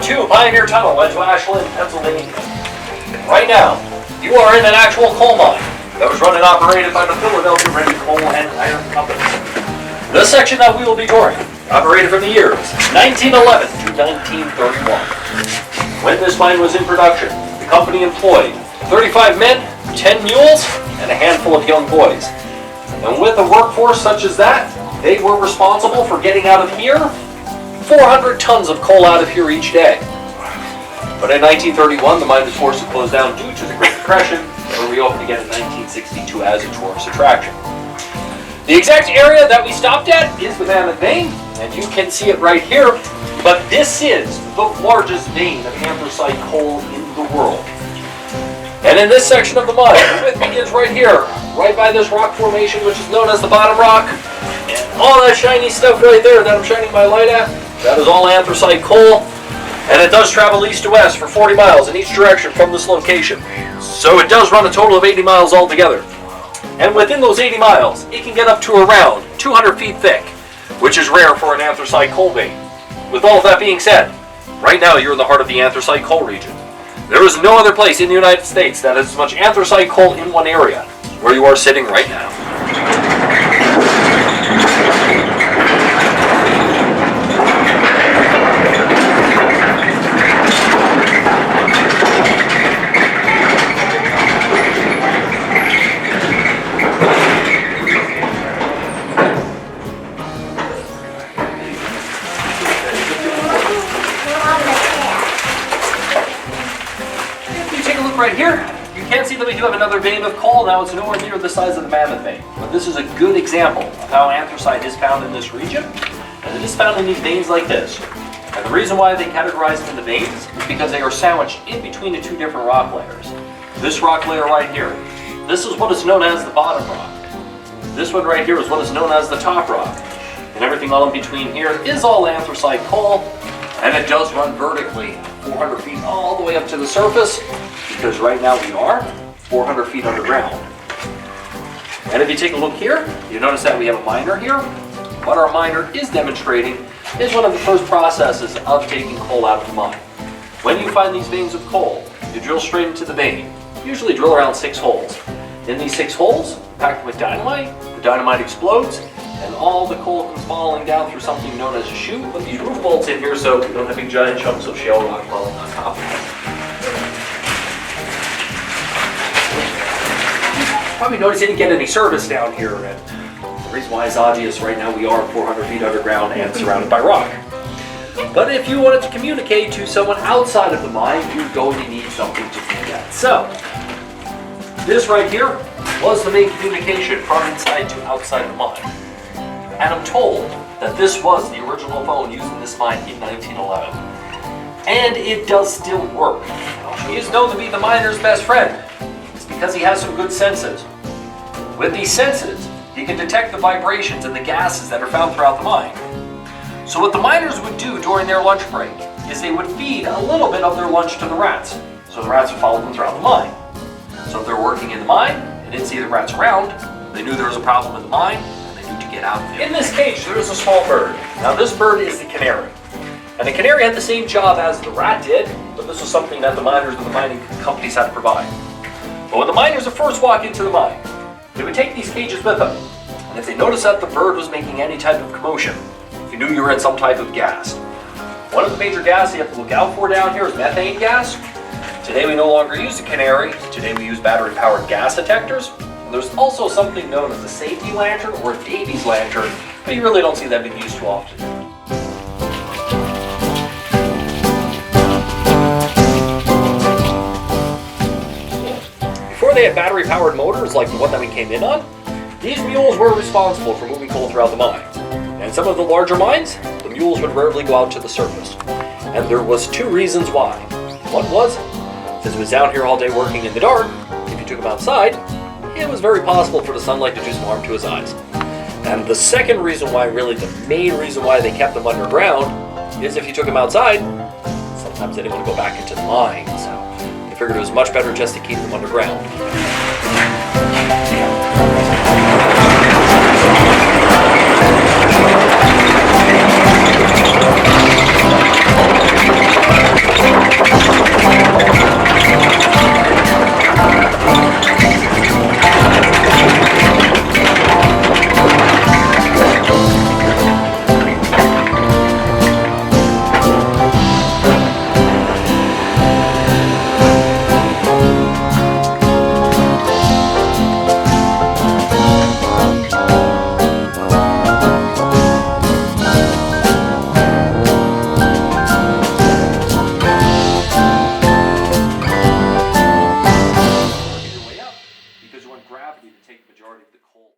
to Pioneer Tunnel into Ashland, Pennsylvania. Right now, you are in an actual coal mine that was run and operated by the Philadelphia Red Coal and Iron Company. This section that we will be touring operated from the years 1911 to 1931. When this mine was in production, the company employed 35 men, 10 mules, and a handful of young boys. And with a workforce such as that, they were responsible for getting out of here 400 tons of coal out of here each day. But in 1931, the mine was forced to close down due to the Great Depression, and reopened again in 1962 as a tourist attraction. The exact area that we stopped at is the Mammoth Vein, and you can see it right here. But this is the largest vein of anthracite coal in the world. And in this section of the mine, the width begins right here, right by this rock formation, which is known as the bottom rock. And all that shiny stuff right there that I'm shining my light at, that is all anthracite coal. And it does travel east to west for 40 miles in each direction from this location. So it does run a total of 80 miles altogether. And within those 80 miles, it can get up to around 200 feet thick, which is rare for an anthracite coal vein. With all of that being said, right now you're in the heart of the anthracite coal region. There is no other place in the United States that has as much anthracite coal in one area where you are sitting right now. Right here, you can see that we do have another vein of coal. Now it's nowhere near the size of the Mammoth Vein, but this is a good example of how anthracite is found in this region, and it is found in these veins like this. And the reason why they categorize them in the veins is because they are sandwiched in between the two different rock layers. This rock layer right here, this is what is known as the bottom rock. This one right here is what is known as the top rock. And everything all in between here is all anthracite coal, and it does run vertically 400 feet all the way up to the surface, because right now we are 400 feet underground. And if you take a look here, you notice that we have a miner here. What our miner is demonstrating is one of the first processes of taking coal out of the mine. When you find these veins of coal, you drill straight into the vein. You usually drill around 6 holes. In these 6 holes, packed with dynamite, the dynamite explodes, and all the coal comes falling down through something known as a chute. Put these roof bolts in here so we don't have big giant chunks of shale rock falling on top of it. Probably noticed you didn't get any service down here, and the reason why is obvious. Right now we are 400 feet underground and surrounded by rock. But if you wanted to communicate to someone outside of the mine, you're going to need something to do that. So, this right here was the main communication from inside to outside the mine. And I'm told that this was the original phone used in this mine in 1911. And it does still work. He is known to be the miner's best friend. It's because he has some good senses. With these senses, he can detect the vibrations and the gases that are found throughout the mine. So what the miners would do during their lunch break is they would feed a little bit of their lunch to the rats. So the rats would follow them throughout the mine. So if they're working in the mine and didn't see the rats around, they knew there was a problem in the mine, to get out there. In this cage, there is a small bird. Now this bird is the canary. And the canary had the same job as the rat did, but this was something that the miners and the mining companies had to provide. But when the miners would first walk into the mine, they would take these cages with them. And if they noticed that the bird was making any type of commotion, you knew you were in some type of gas. One of the major gases you have to look out for down here is methane gas. Today we no longer use the canary. Today we use battery-powered gas detectors. There's also something known as a safety lantern or a Davy's lantern, but you really don't see that being used too often. Before they had battery-powered motors like the one that we came in on, these mules were responsible for moving coal throughout the mine. And some of the larger mines, the mules would rarely go out to the surface. And there was 2 reasons why. One was, since it was down here all day working in the dark, if you took them outside, it was very possible for the sunlight to do some harm to his eyes. And the second reason why, really the main reason why they kept them underground, is if you took them outside, sometimes they didn't want to go back into the mine. So they figured it was much better just to keep them underground. you want gravity to take the majority of the coal.